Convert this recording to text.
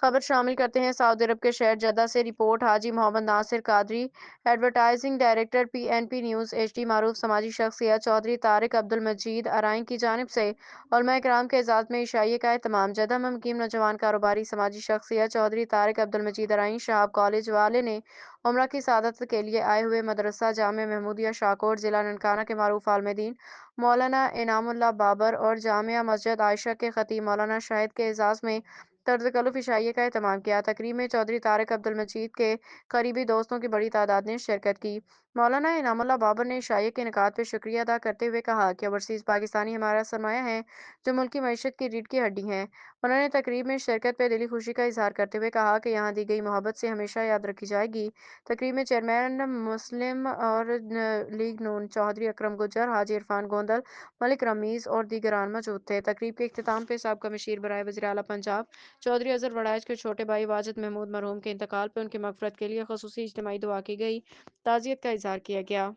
خبر شامل کرتے ہیں سعودی عرب کے شہر جدہ سے report Haji Muhammad Nasir Qadri advertising director P N P news H D معروف سماجی شخصیت چودھری طارق عبدالمجید ارائیں کی جانب سے علماء کرام کے اعزاز میں عشائیے کا اہتمام جدہ میں مقیم نوجوان کاروباری سماجی شخصیت چودھری طارق عبدالمجید ارائیں شہاب کالج والے نے عمرہ کی سعادت کے لیے آئے ہوئے مدرسہ جامع محمودیہ شاہکوٹ ضلع ننکانہ کے معروف عالم دین مولانا انعام اللہ بابر اور جامعہ مسجد عائشہ کے خطیب مولانا شاہد کے اعزاز میں طرز تکلف عشائیے کا اہتمام کیا۔ تقریب میں چودھری طارق عبدالمجید کے قریبی دوستوں کی بڑی تعداد نے شرکت کی۔ مولانا انعام اللہ بابر نے عشائیے کے انعقاد پہ شکریہ ادا کرتے ہوئے کہا کہ اوورسیز پاکستانی ہمارا سرمایہ ہے جو ملک کی معیشت کی ریڑھ کی ہڈی ہیں۔ انہوں نے تقریب میں شرکت پہ دلی خوشی کا اظہار کرتے ہوئے کہا کہ یہاں دی گئی محبت سے ہمیشہ یاد رکھی جائے گی۔ تقریب میں چیئرمین مسلم اور لیگ نون چودھری اکرم گجر، حاجی عرفان گوندل، ملک رمیز اور دیگران موجود تھے۔ تقریب کے اختتام پہ سابقہ مشیر برائے وزیر اعلیٰ پنجاب چودھری اظہر وڑائچ کے چھوٹے بھائی واجد محمود مرحوم کے انتقال پہ ان کی مغفرت کے لیے خصوصی اجتماعی دعا کی گئی۔ تعزیت کا اظہار کیا گیا۔